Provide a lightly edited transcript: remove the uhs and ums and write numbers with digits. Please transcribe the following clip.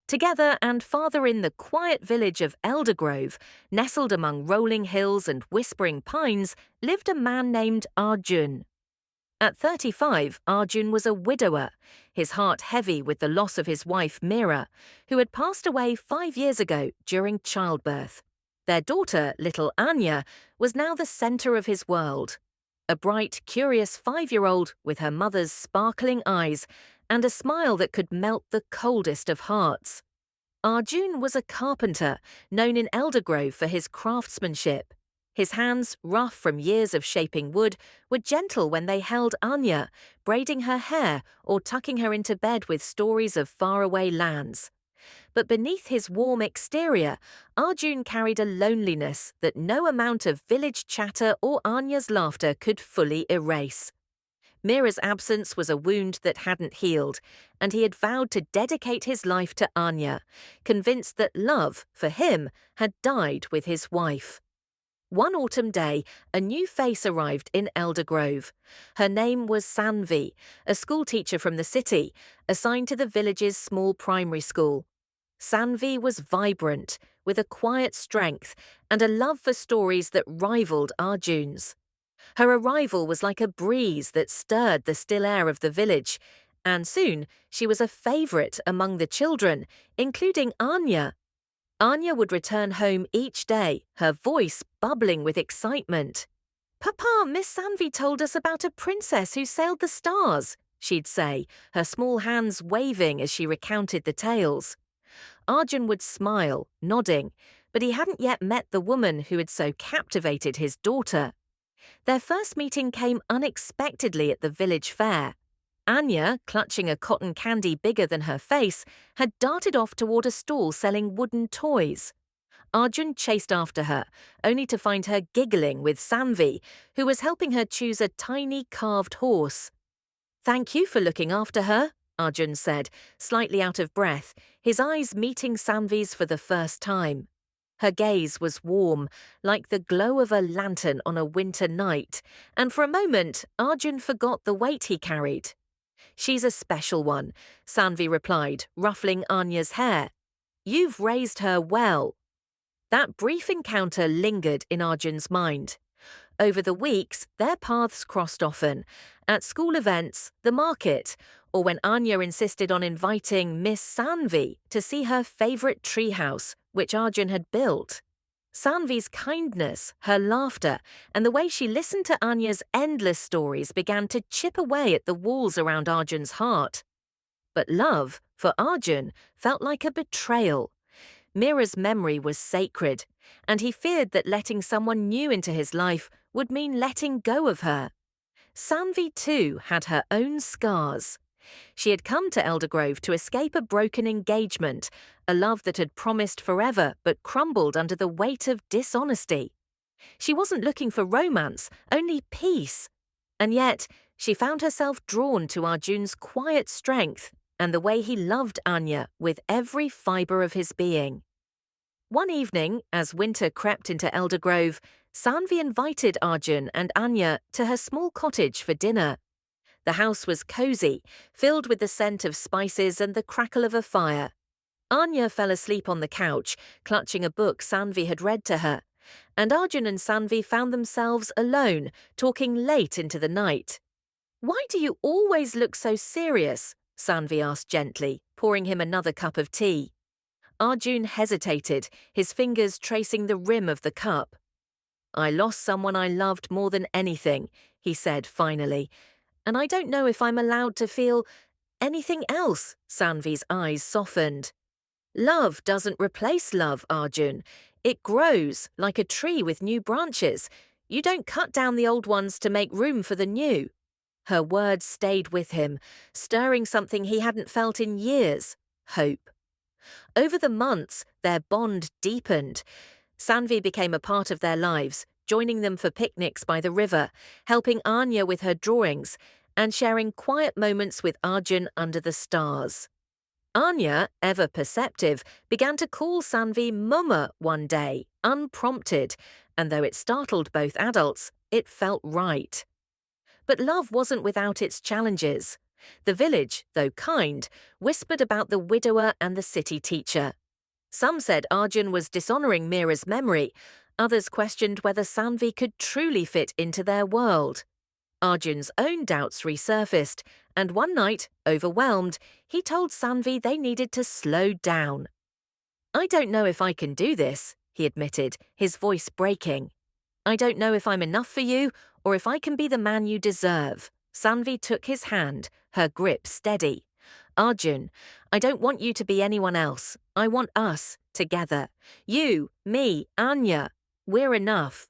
Together and farther in the quiet village of Eldergrove, nestled among rolling hills and whispering pines, lived a man named Arjun. At 35, Arjun was a widower, his heart heavy with the loss of his wife Meera, who had passed away 5 years ago during childbirth. Their daughter, little Aanya, was now the centre of his world. A bright, curious 5-year-old with her mother's sparkling eyes and a smile that could melt the coldest of hearts. Arjun was a carpenter, known in Eldergrove for his craftsmanship. His hands, rough from years of shaping wood, were gentle when they held Aanya, braiding her hair or tucking her into bed with stories of faraway lands. But beneath his warm exterior, Arjun carried a loneliness that no amount of village chatter or Anya's laughter could fully erase. Meera's absence was a wound that hadn't healed, and he had vowed to dedicate his life to Aanya, convinced that love, for him, had died with his wife. One autumn day, a new face arrived in Eldergrove. Her name was Sanvi, a schoolteacher from the city, assigned to the village's small primary school. Sanvi was vibrant, with a quiet strength and a love for stories that rivaled Arjun's. Her arrival was like a breeze that stirred the still air of the village, and soon she was a favourite among the children, including Aanya. Aanya would return home each day, her voice bubbling with excitement. "Papa, Miss Sanvi told us about a princess who sailed the stars," she'd say, her small hands waving as she recounted the tales. Arjun would smile, nodding, but he hadn't yet met the woman who had so captivated his daughter. Their first meeting came unexpectedly at the village fair. Aanya, clutching a cotton candy bigger than her face, had darted off toward a stall selling wooden toys. Arjun chased after her, only to find her giggling with Sanvi, who was helping her choose a tiny carved horse. "Thank you for looking after her," Arjun said, slightly out of breath, his eyes meeting Sanvi's for the first time. Her gaze was warm, like the glow of a lantern on a winter night, and for a moment Arjun forgot the weight he carried. "She's a special one," Sanvi replied, ruffling Anya's hair. "You've raised her well." That brief encounter lingered in Arjun's mind. Over the weeks, their paths crossed often, at school events, the market, or when Aanya insisted on inviting Miss Sanvi to see her favourite treehouse, which Arjun had built. Sanvi's kindness, her laughter, and the way she listened to Anya's endless stories began to chip away at the walls around Arjun's heart. But love, for Arjun, felt like a betrayal. Meera's memory was sacred, and he feared that letting someone new into his life would mean letting go of her. Sanvi, too, had her own scars. She had come to Eldergrove to escape a broken engagement, a love that had promised forever but crumbled under the weight of dishonesty. She wasn't looking for romance, only peace. And yet, she found herself drawn to Arjun's quiet strength and the way he loved Aanya with every fibre of his being. One evening, as winter crept into Eldergrove, Sanvi invited Arjun and Aanya to her small cottage for dinner. The house was cosy, filled with the scent of spices and the crackle of a fire. Aanya fell asleep on the couch, clutching a book Sanvi had read to her, and Arjun and Sanvi found themselves alone, talking late into the night. "Why do you always look so serious?" Sanvi asked gently, pouring him another cup of tea. Arjun hesitated, his fingers tracing the rim of the cup. "I lost someone I loved more than anything," he said finally, "and I don't know if I'm allowed to feel anything else." Sanvi's eyes softened. "Love doesn't replace love, Arjun. It grows, like a tree with new branches. You don't cut down the old ones to make room for the new." Her words stayed with him, stirring something he hadn't felt in years: hope. Over the months, their bond deepened. Sanvi became a part of their lives, joining them for picnics by the river, helping Aanya with her drawings, and sharing quiet moments with Arjun under the stars. Aanya, ever perceptive, began to call Sanvi Mumma one day, unprompted, and though it startled both adults, it felt right. But love wasn't without its challenges. The village, though kind, whispered about the widower and the city teacher. Some said Arjun was dishonouring Meera's memory. Others questioned whether Sanvi could truly fit into their world. Arjun's own doubts resurfaced, and one night, overwhelmed, he told Sanvi they needed to slow down. "I don't know if I can do this," he admitted, his voice breaking. "I don't know if I'm enough for you, or if I can be the man you deserve." Sanvi took his hand, her grip steady. "Arjun, I don't want you to be anyone else. I want us, together. You, me, Aanya. We're enough."